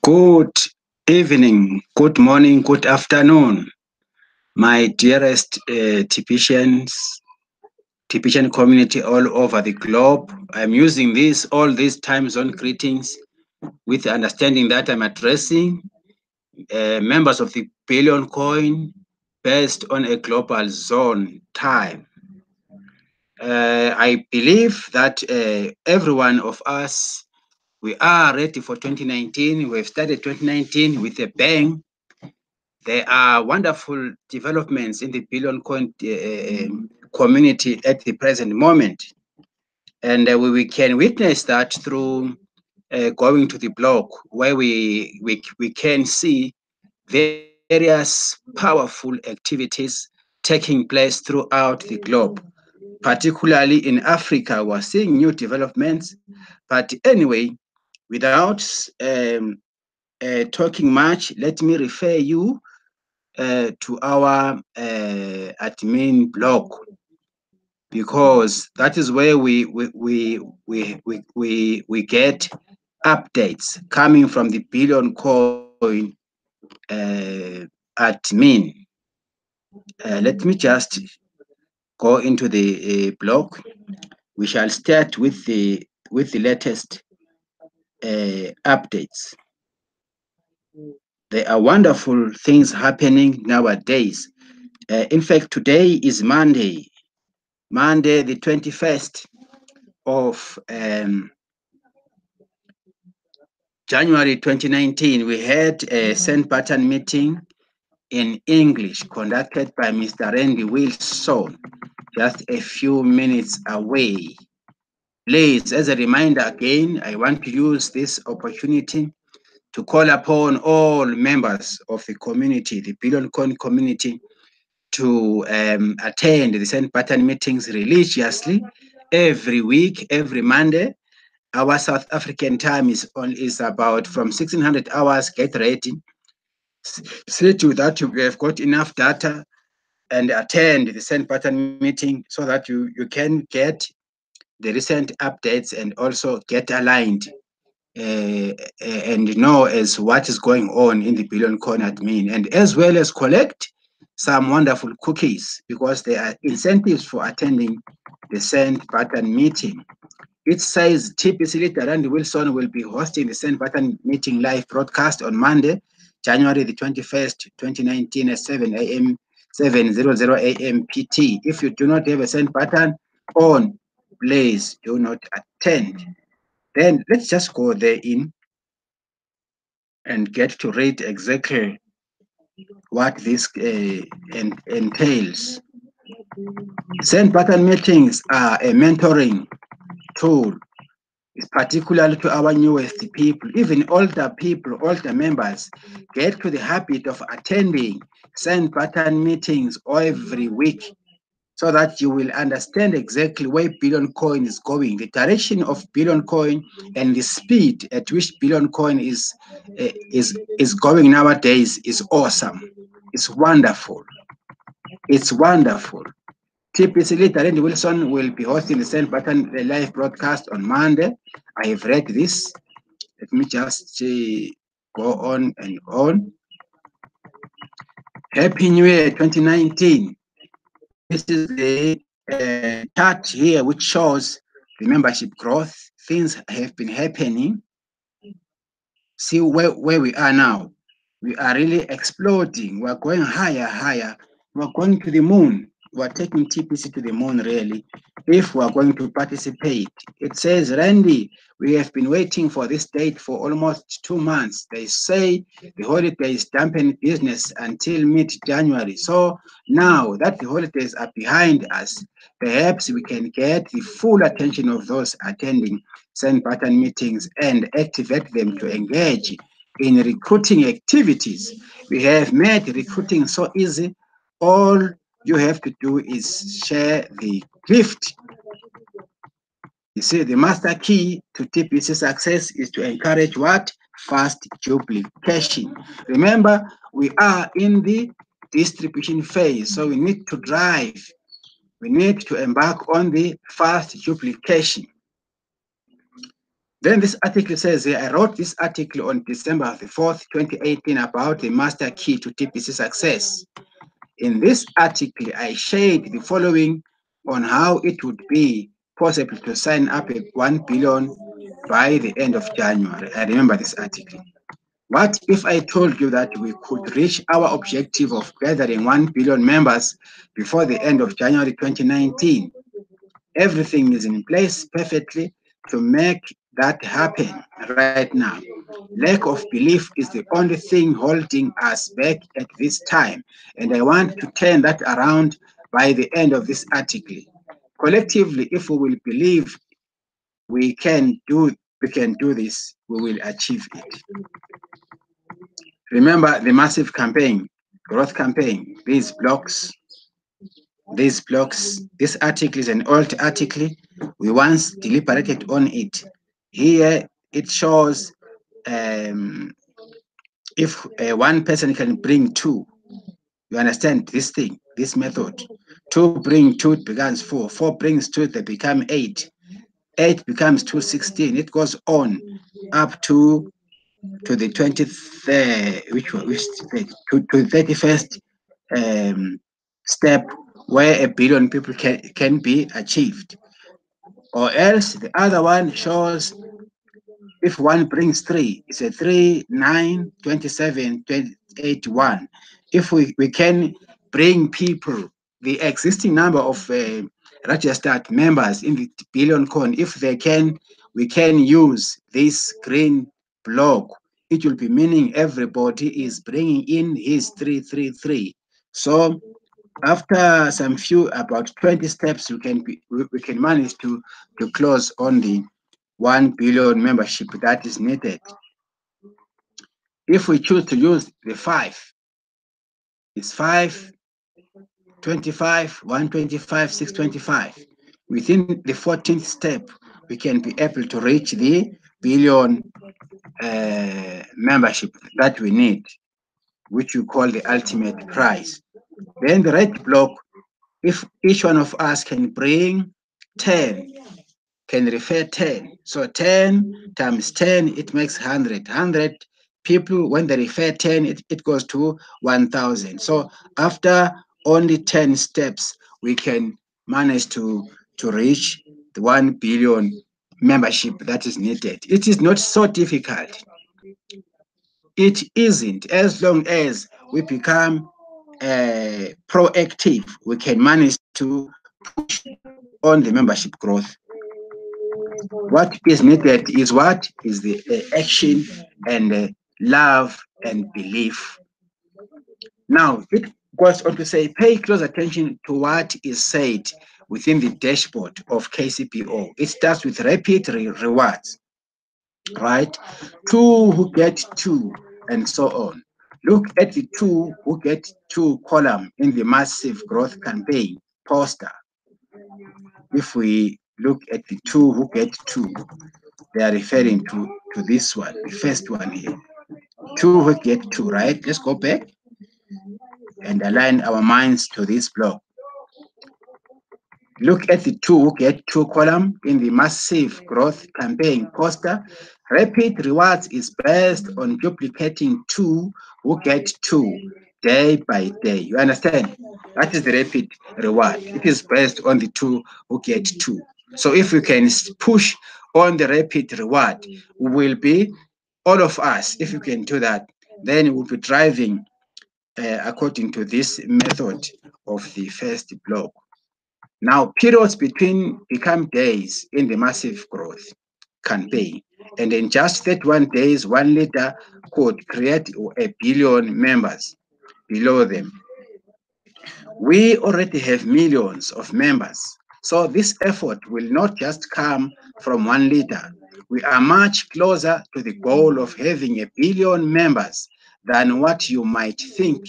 Good evening, good morning, good afternoon, my dearest Tipician community all over the globe. I'm using all these time zone greetings with the understanding that I'm addressing members of the Billion Coin based on a global zone time. I believe that every one of us, we are ready for 2019. We've started 2019 with a bang. There are wonderful developments in the Billion Coin community at the present moment. And we can witness that through going to the blog where we can see various powerful activities taking place throughout the globe. Particularly in Africa, we're seeing new developments. But anyway, without talking much, let me refer you to our admin blog, because that is where we get updates coming from the Billion Coin admin. Let me just go into the blog. We shall start with the latest updates. There are wonderful things happening nowadays. In fact, today is Monday, the 21st of January 2019. We had a St. Pattern meeting in English conducted by Mr. Randy Wilson, just a few minutes away. Please, as a reminder again, I want to use this opportunity to call upon all members of the community, the Billion Coin community, to attend the St. Pattern meetings religiously every week, every Monday. Our South African time is about from 1600 hours. Get ready. See to that you have got enough data and attend the St. Pattern meeting so that you can get the recent updates and also get aligned and know as what is going on in the Billion Coin admin, and as well as collect some wonderful cookies, because there are incentives for attending the St. Pattern meeting. It says TPC leader Randy Wilson will be hosting the St. Pattern meeting live broadcast on Monday, January the 21st, 2019 at 7 a.m. 7:00 a.m. PT. If you do not have a St. Pattern on, please do not attend. Then let's just go there in and get to read exactly what this entails. St. Pattern meetings are a mentoring tool, particularly to our newest people. Even older people, older members, get to the habit of attending St. Pattern meetings every week, so that you will understand exactly where Billion Coin is going, the direction of Billion Coin, and the speed at which Billion Coin is going nowadays is awesome. It's wonderful. It's wonderful. TPC leader Randy Wilson will be hosting the St. Pattern live broadcast on Monday. I have read this. Let me just go on and on. Happy New Year 2019. This is the chart here which shows the membership growth. Things have been happening. See where we are now. We are really exploding. We're going higher. We're going to the moon. We're taking TPC to the moon, really, if we're going to participate. It says, Randy, we have been waiting for this date for almost 2 months. They say the holidays dampen business until mid-January. So now that the holidays are behind us, perhaps we can get the full attention of those attending St. Pattern meetings and activate them to engage in recruiting activities. We have made recruiting so easy. All you have to do is share the gift. You see, the master key to TPC success is to encourage what? Fast duplication. Remember, we are in the distribution phase, so we need to drive. We need to embark on the fast duplication. Then this article says here, I wrote this article on December the 4th, 2018 about the master key to TPC success. In this article, I shared the following on how it would be possible to sign up a 1 billion by the end of January. I remember this article. What if I told you that we could reach our objective of gathering 1 billion members before the end of January 2019? Everything is in place perfectly to make that happen right now. Lack of belief is the only thing holding us back at this time, and I want to turn that around by the end of this article. Collectively, if we will believe we can do this, we will achieve it. Remember the massive campaign, growth campaign, this article is an old article. We once deliberated on it. Here it shows if one person can bring two. You understand this thing, this method. Two bring two, it becomes four. Four brings two, they become eight. Eight becomes 216. It goes on up to the 20th, to the 31st step where a billion people can be achieved. Or else the other one shows if one brings three, it's a 3, 9, 27, 28, 1. If we can bring people, the existing number of registered members in the billion coin, if we can use this green block, it will be meaning everybody is bringing in his 333. So after some few about 20 steps, we can manage to close on the 1 billion membership that is needed. If we choose to use the 5, it's 5, 25, 125, 625. Within the 14th step, we can be able to reach the billion membership that we need, which we call the ultimate prize. Then the red block, if each one of us can bring 10, can refer 10. So 10 times 10, it makes 100. 100 people, when they refer 10, it goes to 1,000. So after only 10 steps, we can manage to reach the 1 billion membership that is needed. It is not so difficult. It isn't. As long as we become proactive, we can manage to push on the membership growth. What is needed is what is the action and love and belief. Now, it goes on to say, pay close attention to what is said within the dashboard of KCPO. It starts with rapid rewards, right? Two who get two, and so on. Look at the two who get two column in the massive growth campaign poster. If we look at the two who get two, they are referring to this one, the first one here. Two who get two, right? Let's go back and align our minds to this block. Look at the two who get two column in the massive growth campaign poster. Rapid rewards is based on duplicating two who get two day by day. You understand? That is the rapid reward. It is based on the two who get two. So if we can push on the rapid reward, we will be, all of us, if you can do that, then we'll be driving according to this method of the first block. Now, periods between become days in the massive growth campaign. And in just 31 days, 1 leader could create a billion members below them. We already have millions of members. So this effort will not just come from 1 leader. We are much closer to the goal of having a billion members than what you might think.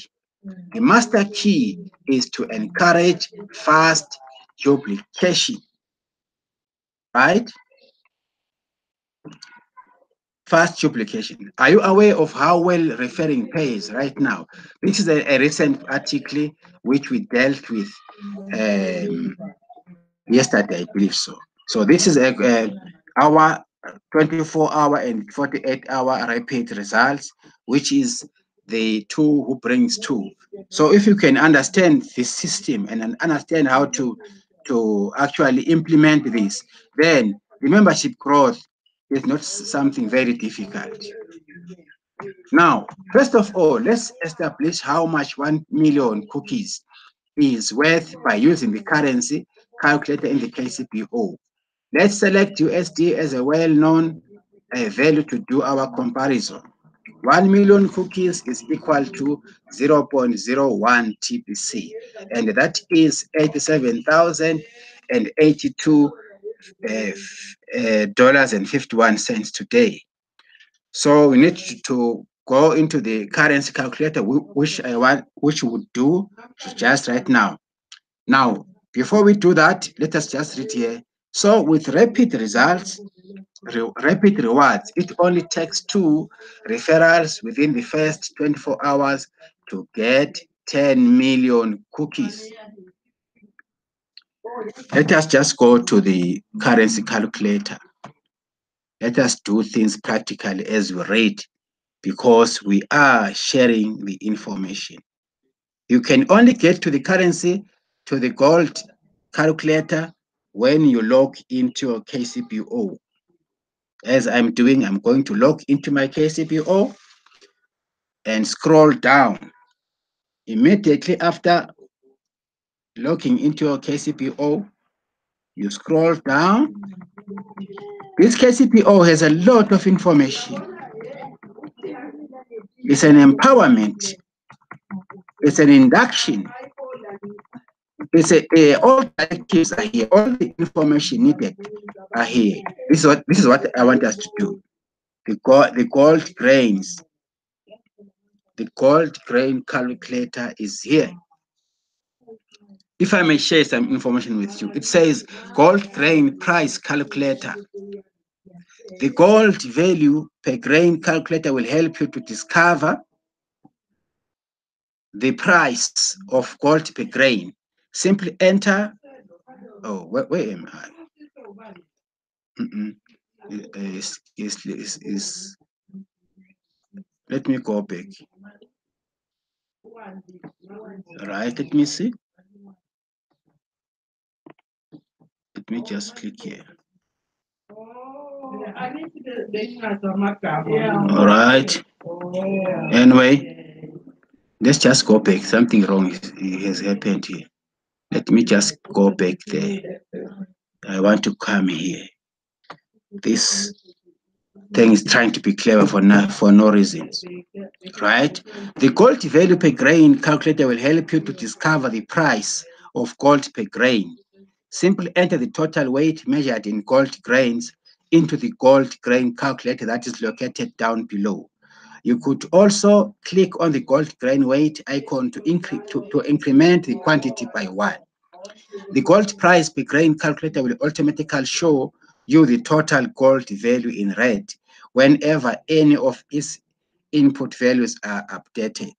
The master key is to encourage fast duplication, right? Fast duplication. Are you aware of how well referring pays right now? This is a recent article which we dealt with yesterday, I believe so. So this is our 24-hour and 48-hour repeat results, which is the 2 who brings 2. So if you can understand this system and understand how to actually implement this, then the membership growth is not something very difficult. Now, first of all, let's establish how much 1 million cookies is worth by using the currency calculator in the KCPO. Let's select USD as a well-known value to do our comparison. 1 million cookies is equal to 0.01 TPC, and that is $87,082.51 today. So we need to go into the currency calculator, which would do just right now. Now, before we do that, let us just read here. So with rapid results, rapid rewards, it only takes 2 referrals within the first 24 hours to get 10 million cookies. Let us just go to the currency calculator. Let us do things practically as we read, because we are sharing the information. You can only get to the currency, to the gold calculator, when you log into your KCPO. As I'm doing, I'm going to log into my KCPO and scroll down. Immediately after logging into your KCPO, you scroll down. This KCPO has a lot of information. It's an empowerment. It's an induction. It's all directives are here. All the information needed are here. This is what I want us to do. The gold grains. The gold grain calculator is here. If I may share some information with you, it says gold grain price calculator. The gold value per grain calculator will help you to discover the price of gold per grain. Simply enter. Oh, where am I? Let me go back. All right, let me see. Let me just click here. All right. Anyway, let's just go back. Something wrong has happened here. Let me just go back there. I want to come here. This thing is trying to be clever for no reason. Right? The gold value per grain calculator will help you to discover the price of gold per grain. Simply enter the total weight measured in gold grains into the gold grain calculator that is located down below. You could also click on the gold grain weight icon to increment the quantity by 1. The gold price per grain calculator will automatically show you the total gold value in red whenever any of its input values are updated.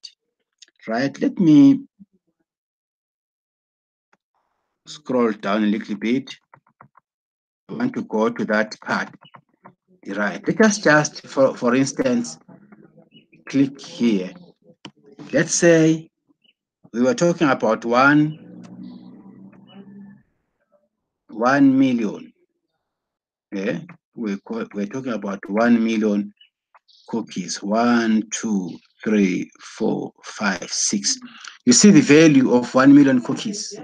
Right, let me scroll down a little bit. I want to go to that part. Right, let us just, for instance, click here. Let's say we were talking about 1 million. Yeah, we're talking about 1 million cookies. 1, 2, 3, 4, 5, 6. You see the value of 1 million cookies.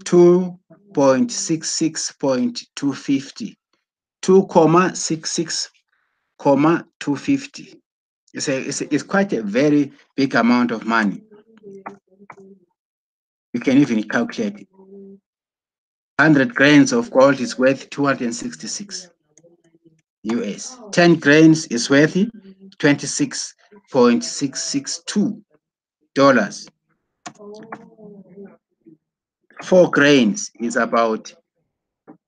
2.66.250. 2.66,250. It's quite a very big amount of money. You can even calculate it. 100 grains of gold is worth 266 US. 10 grains is worth $26.662. 4 grains is about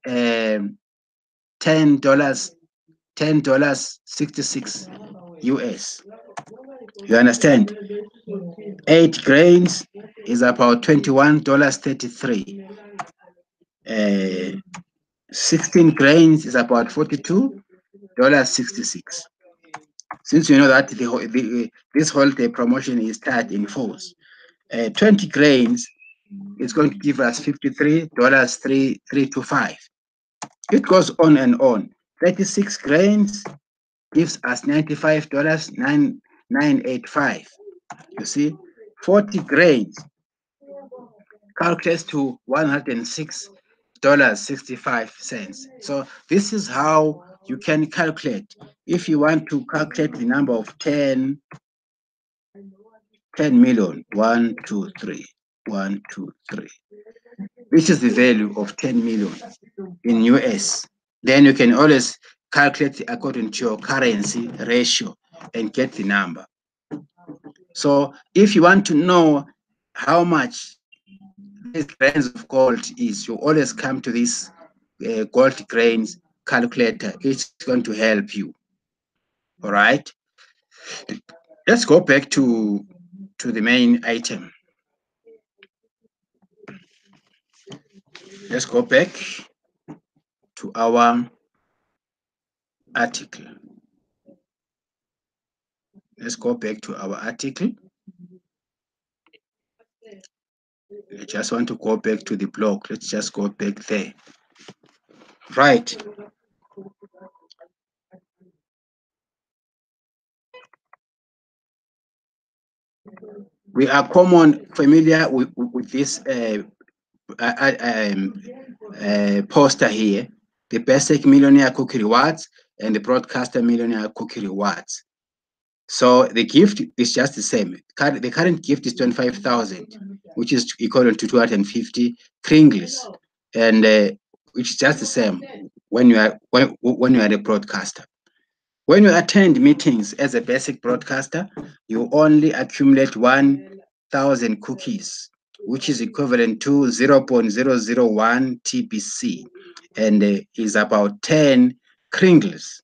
$10.66 US. You understand? 8 grains is about $21.33 16 grains is about $42.66. Since you know that this holiday promotion is started in force, 20 grains is going to give us $53.325. It goes on and on. 36 grains gives us $95.985. You see, 40 grains calculates to $106.65. So this is how you can calculate. If you want to calculate the number of 10 million, 1, 2, 3, 1, 2, 3, which is the value of 10 million in US, then you can always calculate according to your currency ratio and get the number. So if you want to know how much these grains of gold is, you always come to this gold grains calculator. It's going to help you. All right. Let's go back to the main item. Let's go back to our article. Let's go back to our article. I just want to go back to the blog. Let's just go back there. Right. We are familiar with this poster here, the Basic Millionaire Cookie Rewards and the Broadcaster Millionaire Cookie Rewards. So the gift is just the same. The current gift is 25,000, which is equivalent to 250 kringles, and which is just the same when you are a broadcaster. When you attend meetings as a basic broadcaster, you only accumulate 1,000 cookies, which is equivalent to 0.001 TBC, and is about 10 kringles.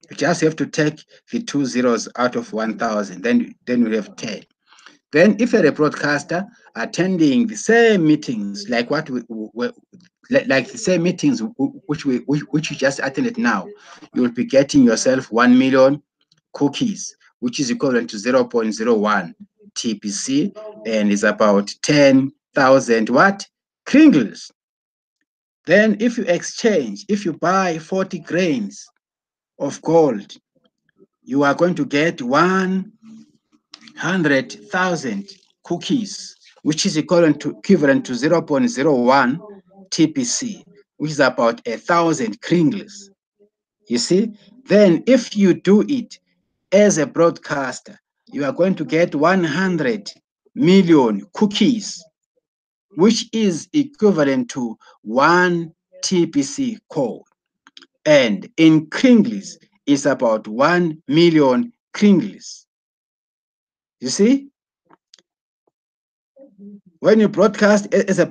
You just have to take the 2 zeros out of 1,000, then you have 10. Then if you're a broadcaster attending the same meetings like like the same meetings which you just attended now, you will be getting yourself 1 million cookies, which is equivalent to 0.01 TPC and is about 10,000 what? Kringles. Then if you buy 40 grains of gold, you are going to get 100,000 cookies, which is equivalent to 0.01 TPC, which is about 1,000 kringles. You see? Then if you do it as a broadcaster, you are going to get 100 million cookies, which is equivalent to 1 TPC code. And in kringles, it's about 1 million kringles. You see? When you broadcast as a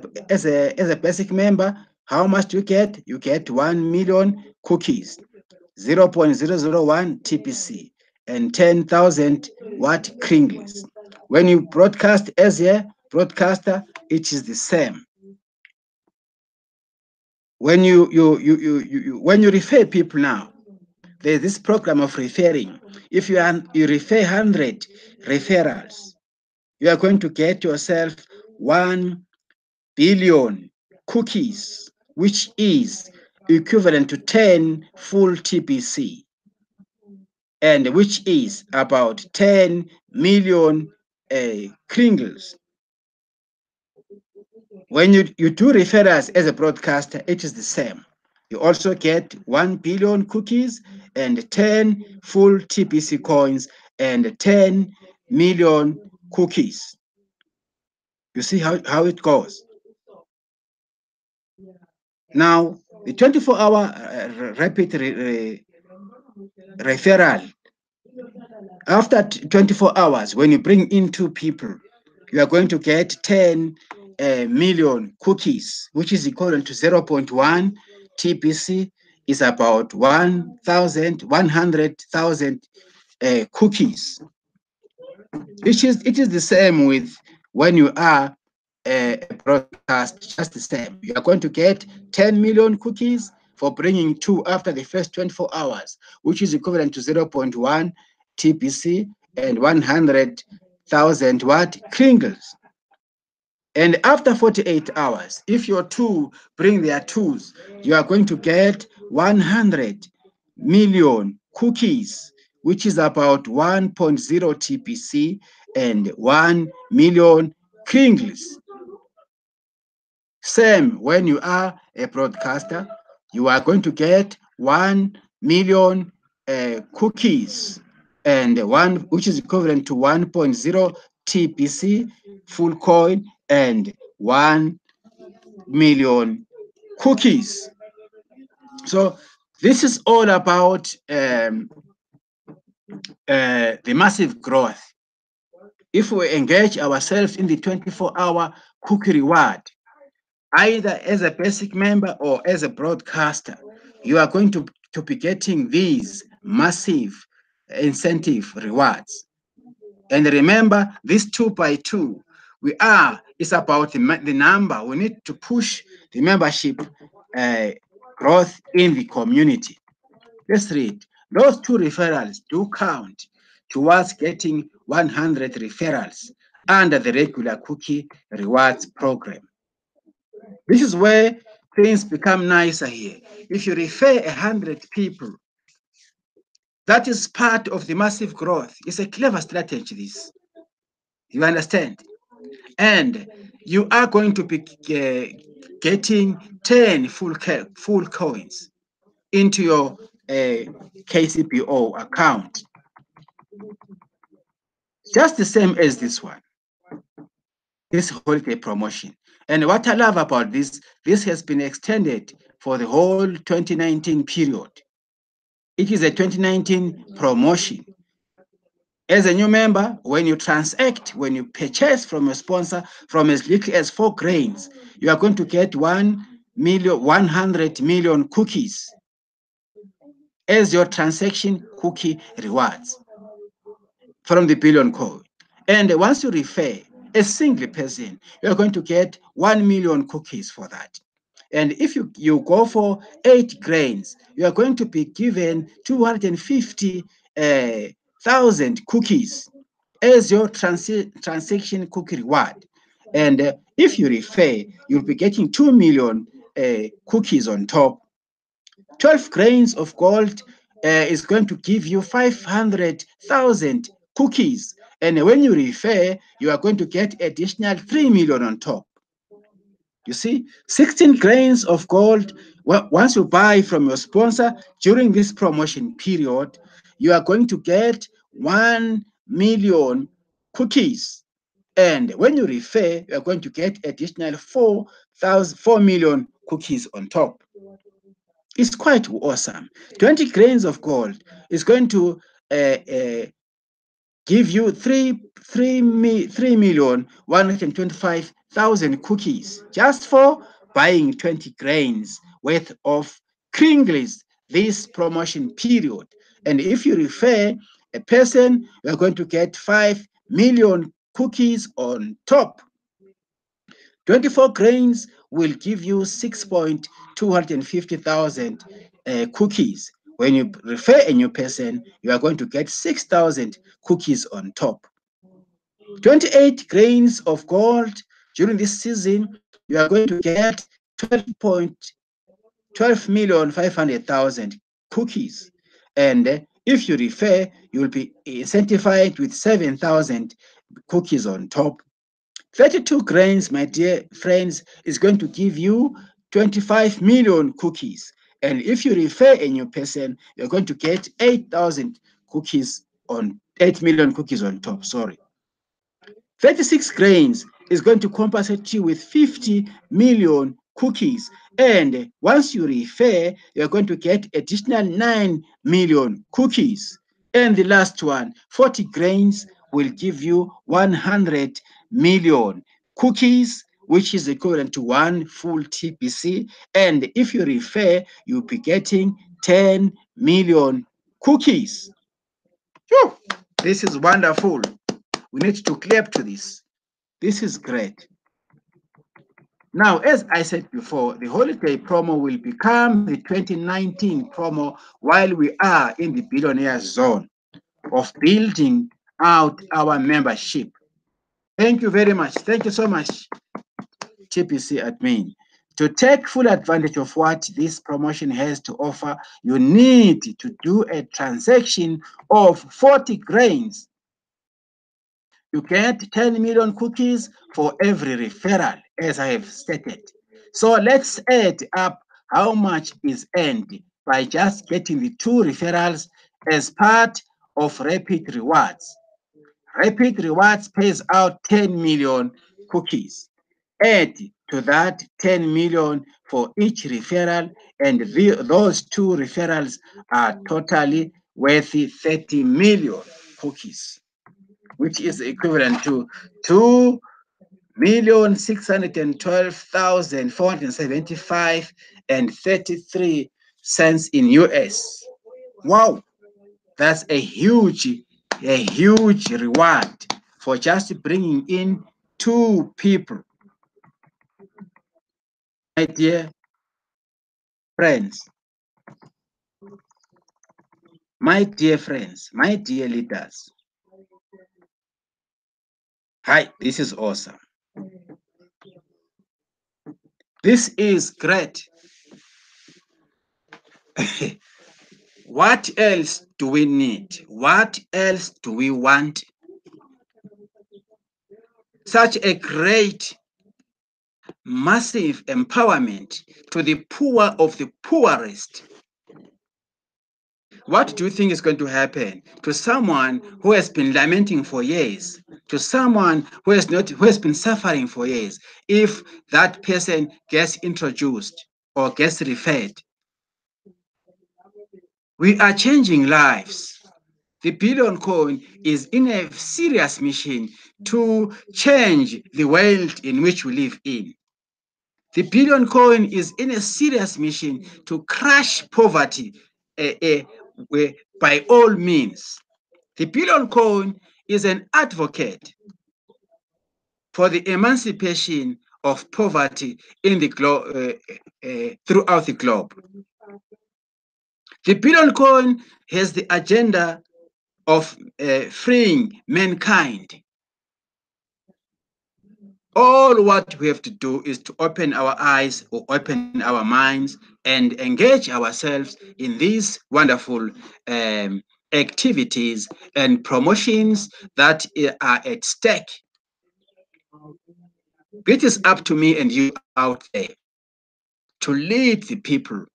basic member, how much do you get? You get 1 million cookies, 0.001 TPC, and 10,000 what kringles. When you broadcast as a broadcaster, it is the same. When you refer people now, there's this program of referring. If you refer 100 referrals, you are going to get yourself 1 billion cookies, which is equivalent to 10 full TPC, and which is about 10 million kringles. When you do referrals as a broadcaster, it is the same. You also get 1 billion cookies and 10 full TPC coins and 10 million cookies. You see how it goes. Now, the 24-hour rapid referral, after 24 hours, when you bring in 2 people, you are going to get 10 million cookies, which is equivalent to 0.1 TPC, is about 100,000 cookies. It is the same with when you are a broadcast, just the same. You are going to get 10 million cookies for bringing 2 after the first 24 hours, which is equivalent to 0.1 TPC and 100,000 watt kringles. And after 48 hours, if your 2 bring their 2s, you are going to get 100 million cookies, which is about 1.0 TPC and 1 million kringles. Same when you are a broadcaster, you are going to get 1 million cookies and one which is equivalent to 1.0 TPC full coin and 1 million cookies. So this is all about the massive growth. If we engage ourselves in the 24-hour cookie reward, either as a basic member or as a broadcaster, you are going to be getting these massive incentive rewards. And remember, this 2 by 2, it's about the number. We need to push the membership growth in the community. Let's read. Those 2 referrals do count towards getting 100 referrals under the regular cookie rewards program. This is where things become nicer here. If you refer 100 people, that is part of the massive growth. It's a clever strategy, this. You understand? And you are going to be getting 10 full coins into your KCPO account. Just the same as this one, this holiday promotion. And what I love about this has been extended for the whole 2019 period. It is a 2019 promotion. As a new member, when you transact, when you purchase from a sponsor from as little as 4 grains, you are going to get 100 million cookies as your transaction cookie rewards from the billion code. And once you refer a single person, you are going to get 1 million cookies for that. And if you go for 8 grains, you are going to be given 250,000 cookies as your transaction cookie reward. And if you refer, you'll be getting 2 million cookies on top. 12 grains of gold is going to give you 500,000 cookies. And when you refer, you are going to get additional 3 million on top. You see, 16 grains of gold, well, once you buy from your sponsor during this promotion period, you are going to get 1 million cookies. And when you refer, you are going to get additional 4 million cookies on top. It's quite awesome. 20 grains of gold is going to give you 3,125,000 cookies just for buying 20 grains worth of kringles this promotion period. And if you refer a person, you're going to get 5 million cookies on top. 24 grains will give you 6,250,000 cookies. When you refer a new person, you are going to get 6,000 cookies on top. 28 grains of gold during this season, you are going to get 12,500,000 cookies. And if you refer, you will be incentivized with 7,000 cookies on top. 32 grains, my dear friends, is going to give you 25 million cookies. And if you refer a new person, you're going to get 8,000 cookies on 8 million cookies on top. Sorry. 36 grains is going to compensate you with 50 million cookies. And once you refer, you're going to get additional 9 million cookies. And the last one, 40 grains will give you 100 million cookies, which is equivalent to 1 full TPC. And if you refer, you'll be getting 10 million cookies. Whew, this is wonderful. We need to clap to this. This is great. Now, as I said before, the holiday promo will become the 2019 promo while we are in the billionaire zone of building out our membership. Thank you very much. Thank you so much, TPC admin. To take full advantage of what this promotion has to offer, you need to do a transaction of 40 grains. You get 10 million cookies for every referral, as I have stated. So let's add up how much is earned by just getting the 2 referrals as part of Rapid Rewards. Rapid Rewards pays out 10 million cookies. Add to that 10 million for each referral, and those 2 referrals are totally worth 30 million cookies, which is equivalent to 2,612,475 and 33 cents in US. Wow, that's a huge reward for just bringing in 2 people. My dear friends, my dear friends, my dear leaders. Hi, this is awesome. This is great. What else do we need? What else do we want? Such a great, massive empowerment to the poor of the poorest. What do you think is going to happen to someone who has been lamenting for years, to someone who has been suffering for years, if that person gets introduced or gets referred? We are changing lives. The Billion Coin is in a serious mission to change the world in which we live in. The Billion Coin is in a serious mission to crush poverty by all means. The Billion Coin is an advocate for the emancipation of poverty in the throughout the globe. The Billion Coin has the agenda of freeing mankind. All what we have to do is to open our eyes or open our minds and engage ourselves in these wonderful activities and promotions that are at stake. It is up to me and you out there to lead the people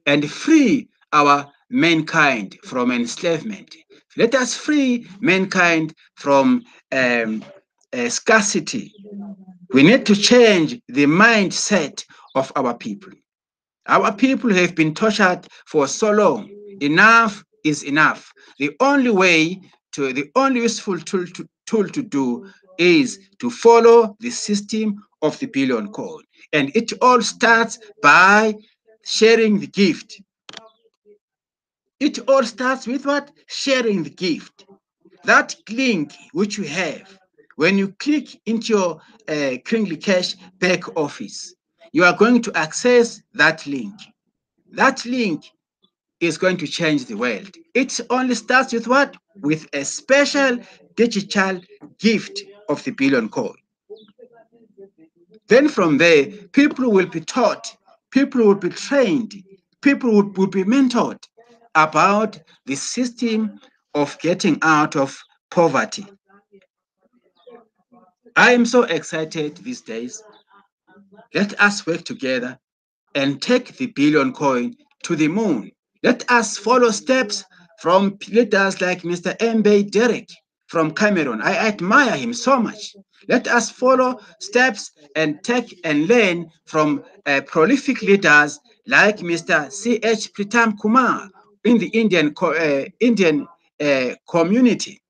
and free our mankind from enslavement. Let us free mankind from scarcity. We need to change the mindset of our people. Our people have been tortured for so long. Enough is enough. The only useful tool to do is to follow the system of the Billion Coin. And it all starts by sharing the gift. It all starts with what? Sharing the gift. That link which you have, when you click into your Kringly Cash back office, you are going to access that link. That link is going to change the world. It only starts with what? With a special digital gift of the Billion Coin. Then from there, people will be taught, people will be trained, people will be mentored about the system of getting out of poverty. I am so excited these days. Let us work together and take the Billion Coin to the moon. Let us follow steps from leaders like Mr. Mbe Derek from Cameroon. I admire him so much. Let us follow steps and take and learn from prolific leaders like Mr. C.H. Pritam Kumar in the Indian community.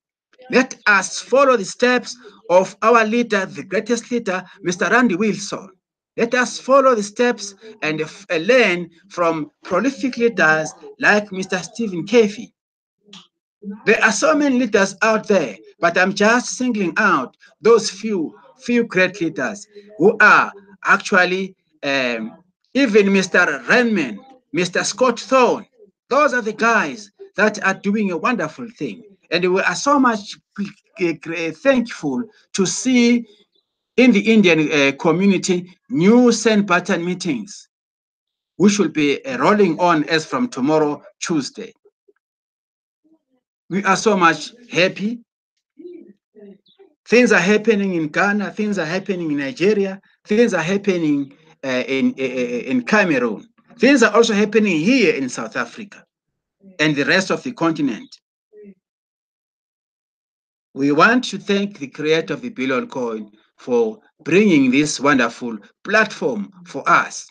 Let us follow the steps of our leader, the greatest leader, Mr. Randy Wilson. Let us follow the steps and learn from prolific leaders like Mr. Stephen Kefi. There are so many leaders out there, but I'm just singling out those few great leaders who are actually, even Mr. Renman, Mr. Scott Thorne, those are the guys that are doing a wonderful thing. And we are so much thankful to see in the Indian community new St. Pattern meetings, which will be rolling on as from tomorrow, Tuesday. We are so much happy. Things are happening in Ghana, things are happening in Nigeria, things are happening in Cameroon. Things are also happening here in South Africa and the rest of the continent. We want to thank the creator of the Billion Coin for bringing this wonderful platform for us.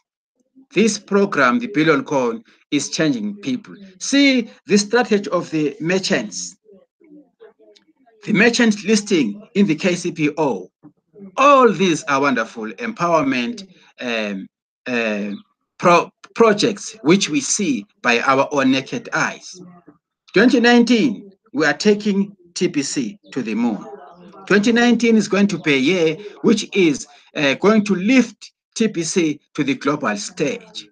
This program, the Billion Coin, is changing people. See the strategy of the merchants listing in the KCPO. All these are wonderful empowerment projects which we see by our own naked eyes. 2019, we are taking TPC to the moon. 2019 is going to be a year which is going to lift TPC to the global stage.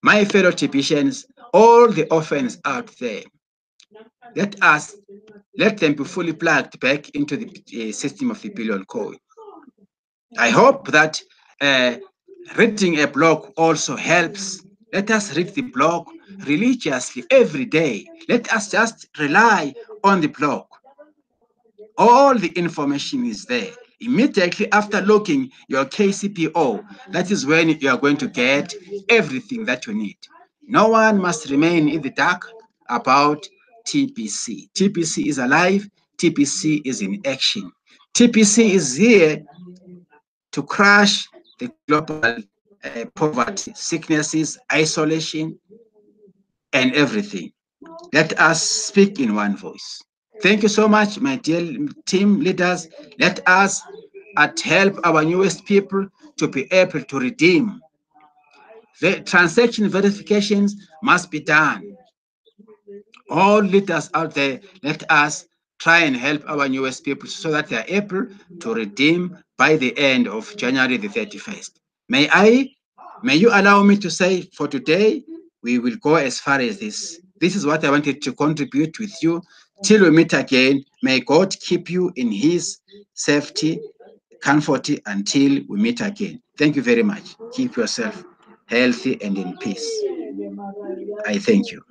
My fellow TPCians, all the orphans out there, let them be fully plugged back into the system of the Billion Coin. I hope that reading a blog also helps. Let us read the blog religiously every day. Let us just rely on the blog. All the information is there. Immediately after logging your KCPO, that is when you are going to get everything that you need. No one must remain in the dark about TPC. TPC is alive. TPC is in action. TPC is here to crush the global poverty, sicknesses, isolation, and everything. Let us speak in one voice. Thank you so much, my dear team leaders. Let us help our newest people to be able to redeem. The transaction verifications must be done. All leaders out there, let us try and help our newest people so that they are able to redeem by the end of January the 31st. May you allow me to say for today, we will go as far as this. This is what I wanted to contribute with you. Till we meet again, may God keep you in his safety, comfort until we meet again. Thank you very much. Keep yourself healthy and in peace. I thank you.